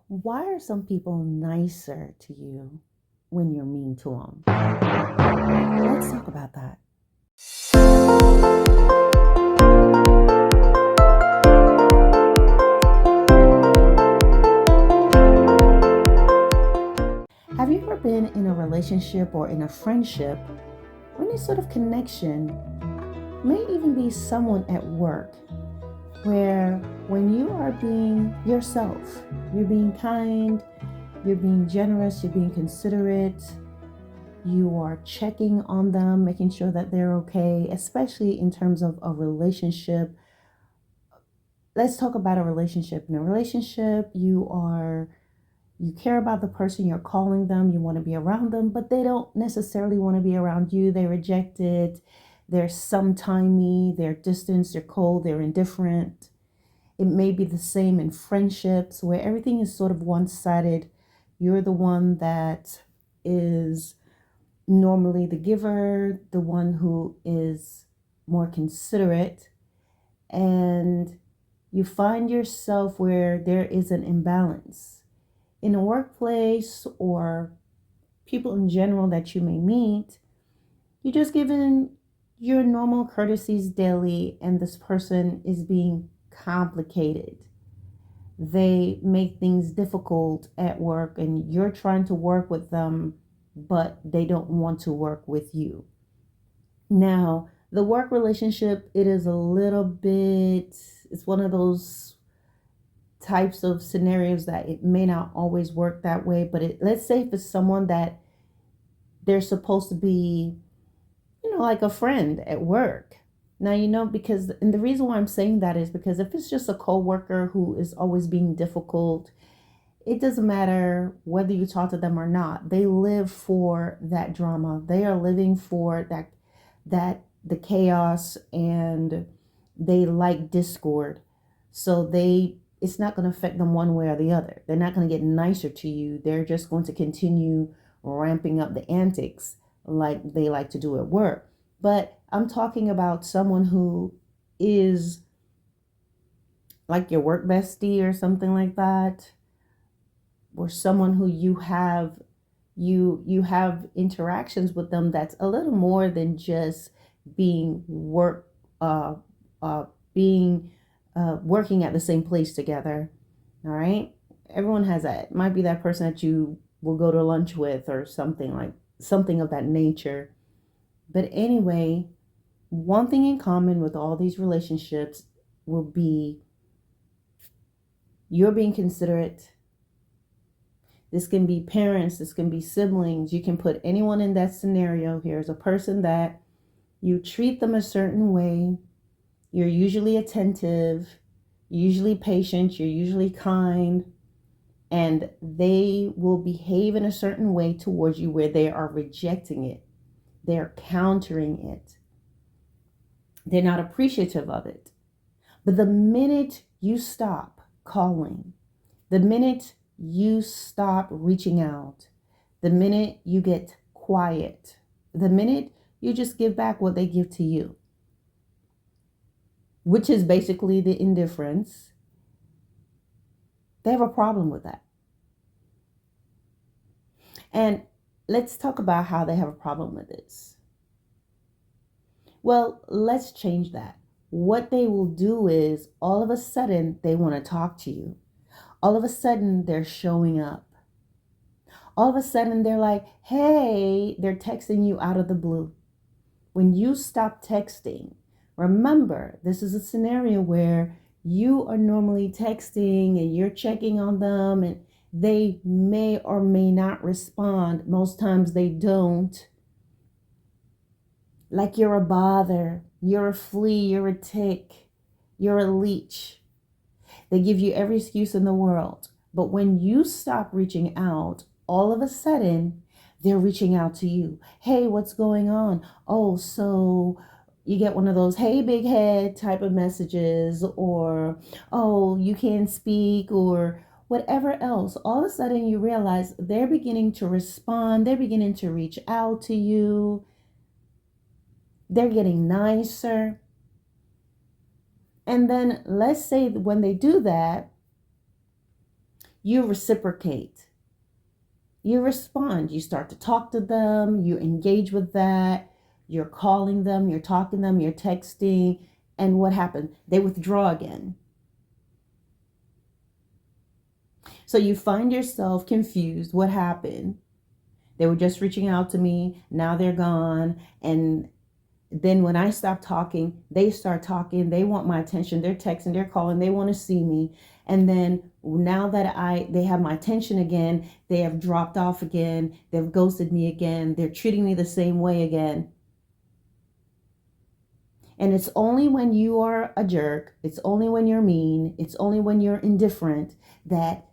Why are some people nicer to you when you're mean to them? Let's talk about that. Have you ever been in a relationship or in a friendship or any sort of connection, may even be someone at work, where when you are being yourself, you're being kind, you're being generous, you're being considerate, you are checking on them, making sure that they're okay, especially in terms of a relationship. Let's talk about a relationship. In a relationship, you care about the person, you're calling them, you want to be around them, but they don't necessarily want to be around you. They reject it. They're sometimey, they're distant, they're cold, they're indifferent. It may be the same in friendships where everything is sort of one-sided. You're the one that is normally the giver, the one who is more considerate, and you find yourself where there is an imbalance in a workplace or people in general that you may meet. You just given your normal courtesies daily, and this person is being complicated. They make things difficult at work, and you're trying to work with them, but they don't want to work with you. Now, the work relationship, it is a little bit, it's one of those types of scenarios that it may not always work that way, but let's say if it's someone that they're supposed to be, like a friend at work. Now, because, and the reason why I'm saying that is because if it's just a coworker who is always being difficult, it doesn't matter whether you talk to them or not. They live for that drama. They are living for that the chaos, and they like discord. So it's not going to affect them one way or the other. They're not going to get nicer to you. They're just going to continue ramping up the antics like they like to do at work. But I'm talking about someone who is like your work bestie or something like that, or someone who you have interactions with them that's a little more than just being work uh being working at the same place together. All right, everyone has that. It might be that person that you will go to lunch with or something of that nature. But anyway, one thing in common with all these relationships will be you're being considerate. This can be parents, this can be siblings. You can put anyone in that scenario. Here's a person that you treat them a certain way. You're usually attentive, usually patient, you're usually kind, and they will behave in a certain way towards you where they are rejecting it. They're countering it. They're not appreciative of it. But the minute you stop calling, the minute you stop reaching out, the minute you get quiet, the minute you just give back what they give to you, which is basically the indifference, they have a problem with that. And let's talk about how they have a problem with this. Well, let's change that. What they will do is all of a sudden they want to talk to you. All of a sudden they're showing up. All of a sudden they're like, hey, they're texting you out of the blue. When you stop texting, remember, this is a scenario where you are normally texting and you're checking on them, and they may or may not respond. Most times they don't. Like you're a bother, you're a flea, you're a tick, you're a leech. They give you every excuse in the world. But when you stop reaching out, all of a sudden, they're reaching out to you. Hey, what's going on? Oh, so you get one of those, hey, big head type of messages, or, oh, you can't speak, or whatever else. All of a sudden, you realize they're beginning to respond. They're beginning to reach out to you. They're getting nicer. And then let's say when they do that, you reciprocate. You respond. You start to talk to them. You engage with that. You're calling them. You're talking to them. You're texting. And what happened? They withdraw again. So you find yourself confused. What happened? They were just reaching out to me. Now they're gone. And then when I stop talking, they start talking. They want my attention. They're texting, they're calling, they want to see me. And then now that they have my attention again, they have dropped off again. They've ghosted me again. They're treating me the same way again. And it's only when you are a jerk, it's only when you're mean, it's only when you're indifferent that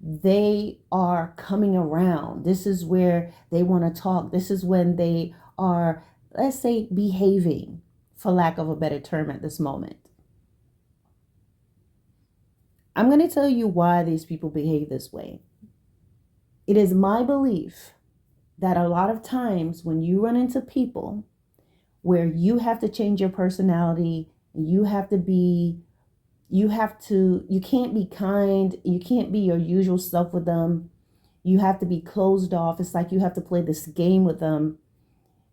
they are coming around. This is where they want to talk. This is when they are, let's say, behaving, for lack of a better term at this moment. I'm going to tell you why these people behave this way. It is my belief that a lot of times when you run into people where you have to change your personality, you can't be kind, you can't be your usual self with them. You have to be closed off. It's like you have to play this game with them.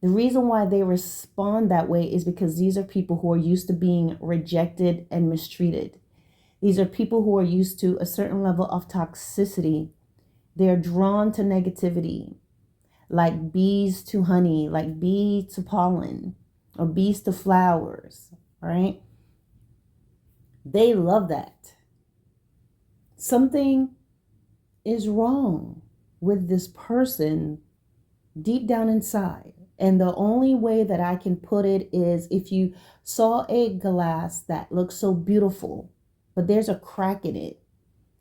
The reason why they respond that way is because these are people who are used to being rejected and mistreated. These are people who are used to a certain level of toxicity. They're drawn to negativity, like bees to honey, like bee to pollen, or bees to flowers, right? They love that. Something is wrong with this person deep down inside. And the only way that I can put it is if you saw a glass that looks so beautiful, but there's a crack in it,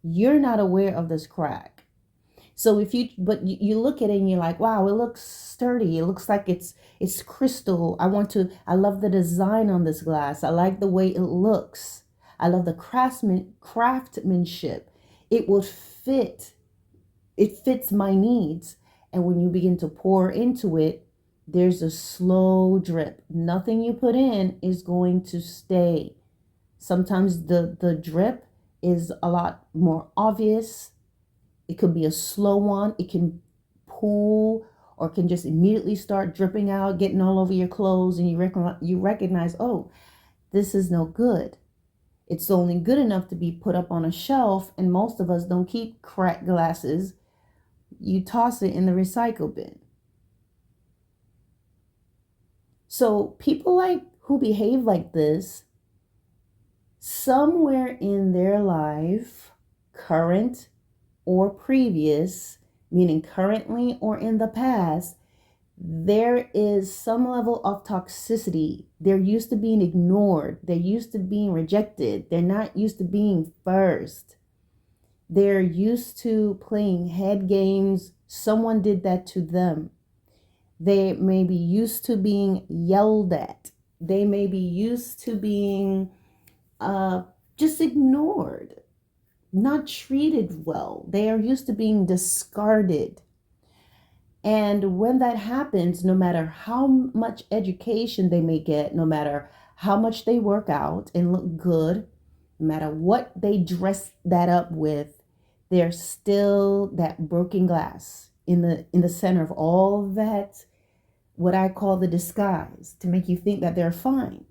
you're not aware of this crack. So you look at it and you're like, wow, it looks sturdy. It looks like it's crystal. I love the design on this glass. I like the way it looks. I love the craftsmanship. It will fit. It fits my needs. And when you begin to pour into it, there's a slow drip. Nothing you put in is going to stay. Sometimes the drip is a lot more obvious. It could be a slow one. It can pool or can just immediately start dripping out, getting all over your clothes, and you recognize, oh, this is no good. It's only good enough to be put up on a shelf, and most of us don't keep cracked glasses. You toss it in the recycle bin. So people who behave like this, somewhere in their life, current or previous, meaning currently or in the past, there is some level of toxicity. They're used to being ignored. They're used to being rejected. They're not used to being first. They're used to playing head games. Someone did that to them. They may be used to being yelled at. They may be used to being just ignored, not treated well. They are used to being discarded. And when that happens, no matter how much education they may get, no matter how much they work out and look good, no matter what they dress that up with, there's still that broken glass in the center of all that, what I call the disguise, to make you think that they're fine.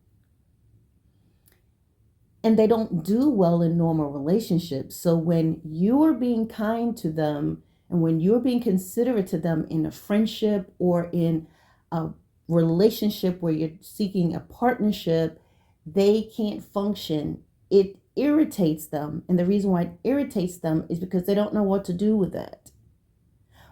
And they don't do well in normal relationships. So when you are being kind to them, and when you're being considerate to them in a friendship or in a relationship where you're seeking a partnership, they can't function. It irritates them. And the reason why it irritates them is because they don't know what to do with that.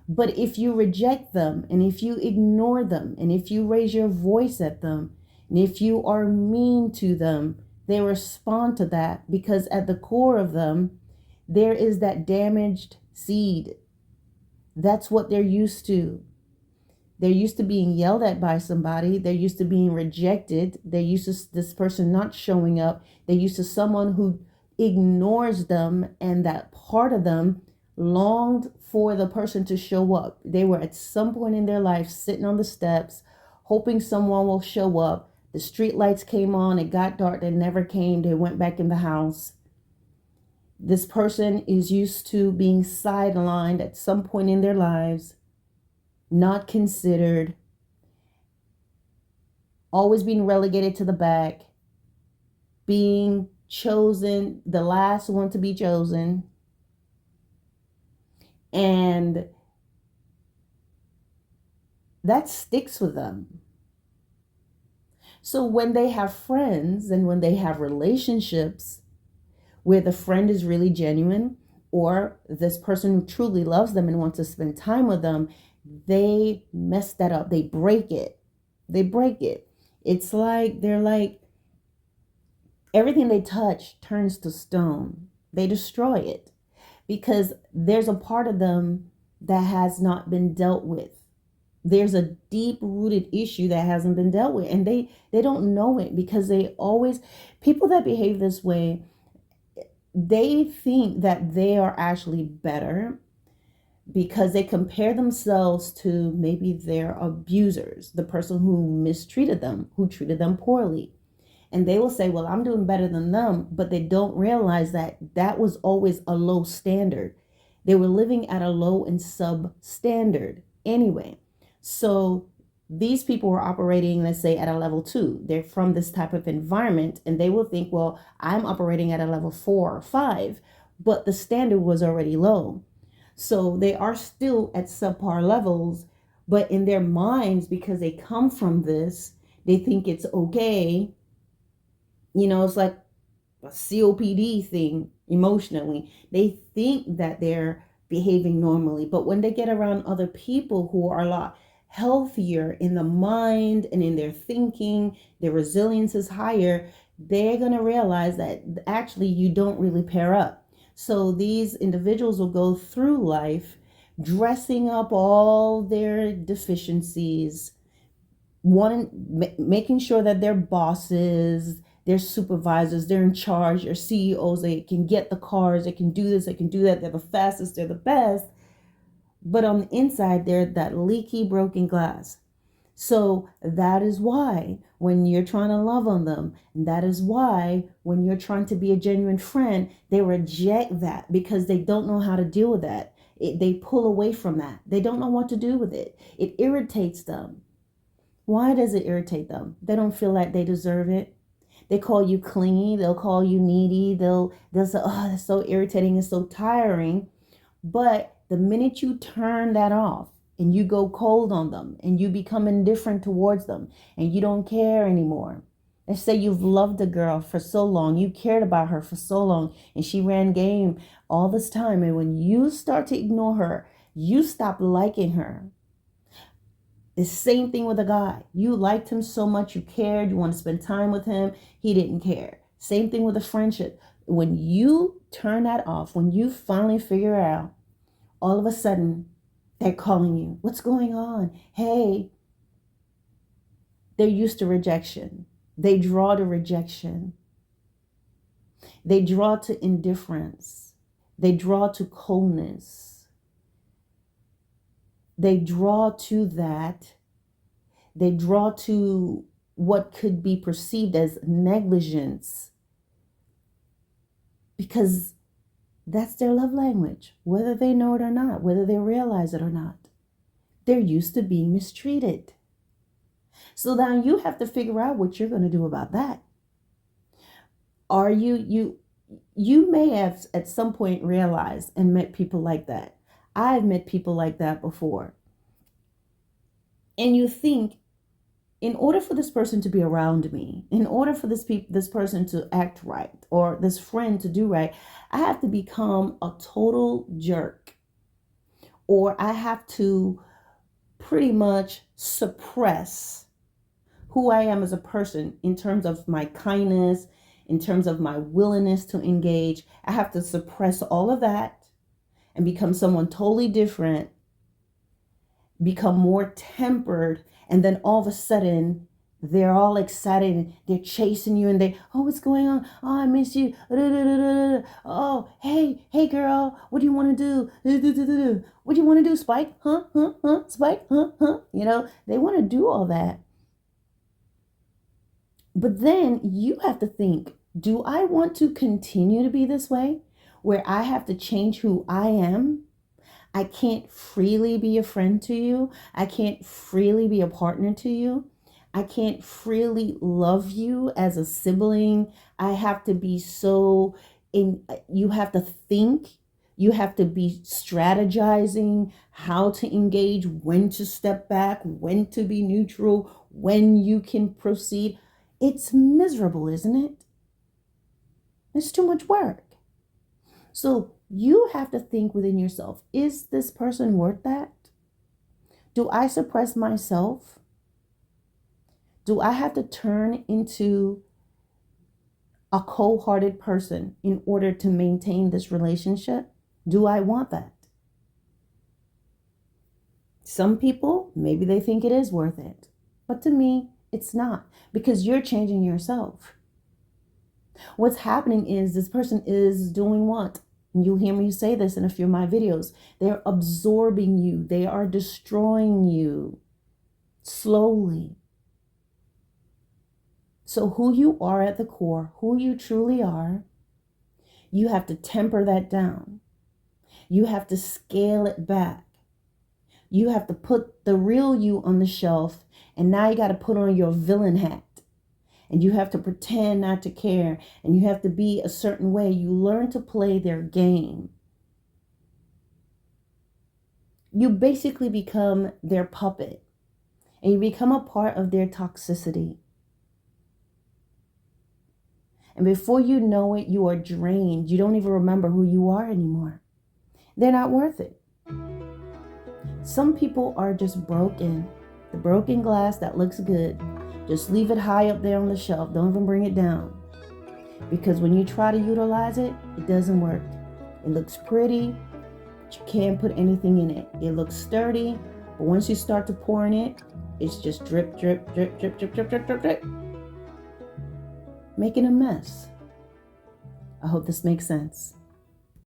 But if you reject them, and if you ignore them, and if you raise your voice at them, and if you are mean to them, they respond to that, because at the core of them, there is that damaged seed. That's what they're used to. They're used to being yelled at by somebody. They're used to being rejected. They're used to this person not showing up. They're used to someone who ignores them, and that part of them longed for the person to show up. They were at some point in their life sitting on the steps, hoping someone will show up. The street lights came on. It got dark. They never came. They went back in the house. This person is used to being sidelined at some point in their lives, not considered, always being relegated to the back, being chosen, the last one to be chosen. And that sticks with them. So when they have friends and when they have relationships where the friend is really genuine, or this person who truly loves them and wants to spend time with them, they mess that up. They break it. They break it. It's like they're like, everything they touch turns to stone. They destroy it because there's a part of them that has not been dealt with. There's a deep rooted issue that hasn't been dealt with, and they don't know it because they always, people that behave this way, they think that they are actually better because they compare themselves to maybe their abusers, the person who mistreated them, who treated them poorly. And they will say, well, I'm doing better than them, but they don't realize that that was always a low standard. They were living at a low and substandard anyway. So these people were operating, let's say, at a level 2. They're from this type of environment, and they will think, well, I'm operating at a level 4 or 5, but the standard was already low. So they are still at subpar levels, but in their minds, because they come from this, they think it's okay. You know, it's like a COPD thing emotionally. They think that they're behaving normally, but when they get around other people who are a lot healthier in the mind and in their thinking, their resilience is higher, they're going to realize that actually you don't really pair up. So these individuals will go through life dressing up all their deficiencies, making sure that their bosses, their supervisors, they're in charge, their CEOs, they can get the cars, they can do this, they can do that, they're the fastest, they're the best. But on the inside, they're that leaky, broken glass. So that is why when you're trying to love on them, and that is why when you're trying to be a genuine friend, they reject that because they don't know how to deal with that. They pull away from that. They don't know what to do with it. It irritates them. Why does it irritate them? They don't feel like they deserve it. They call you clingy. They'll call you needy. They'll say, oh, that's so irritating. It's so tiring. But the minute you turn that off and you go cold on them and you become indifferent towards them and you don't care anymore. Let's say you've loved a girl for so long, you cared about her for so long, and she ran game all this time. And when you start to ignore her, you stop liking her. The same thing with a guy. You liked him so much, you cared, you want to spend time with him. He didn't care. Same thing with a friendship. When you turn that off, when you finally figure out, all of a sudden, they're calling you. What's going on? Hey, they're used to rejection. They draw to rejection. They draw to indifference. They draw to coldness. They draw to that. They draw to what could be perceived as negligence because that's their love language, whether they know it or not, whether they realize it or not. They're used to being mistreated. So now you have to figure out what you're going to do about that. Are you may have at some point realized and met people like that. I've met people like that before. And you think, in order for this person to be around me, in order for this person to act right, or this friend to do right, I have to become a total jerk, or I have to pretty much suppress who I am as a person in terms of my kindness, in terms of my willingness to engage. I have to suppress all of that and become someone totally different, become more tempered, and then all of a sudden they're all excited and they're chasing you and they, oh, what's going on? Oh, I miss you. Oh, hey girl, what do you want to do? What do you want to do, Spike? Huh? Spike? Huh? You know, they want to do all that. But then you have to think, do I want to continue to be this way? where I have to change who I am. I can't freely be a friend to you. I can't freely be a partner to you. I can't freely love you as a sibling. I have to be so in, you have to think, you have to be strategizing how to engage, when to step back, when to be neutral, when you can proceed. It's miserable, isn't it? It's too much work. So you have to think within yourself, is this person worth that? Do I suppress myself? Do I have to turn into a cold-hearted person in order to maintain this relationship? Do I want that? Some people, maybe they think it is worth it. But to me, it's not, because you're changing yourself. What's happening is this person is doing what? You'll hear me say this in a few of my videos. They're absorbing you. They are destroying you slowly. So who you are at the core, who you truly are, you have to temper that down. You have to scale it back. You have to put the real you on the shelf, and now you got to put on your villain hat. And you have to pretend not to care, and you have to be a certain way. You learn to play their game. You basically become their puppet, and you become a part of their toxicity. And before you know it, you are drained. You don't even remember who you are anymore. They're not worth it. Some people are just broken. The broken glass that looks good. Just leave it high up there on the shelf. Don't even bring it down. Because when you try to utilize it, it doesn't work. It looks pretty, but you can't put anything in it. It looks sturdy, but once you start to pour in it, it's just drip, drip, drip, drip, drip, drip, drip, drip, drip. Making a mess. I hope this makes sense.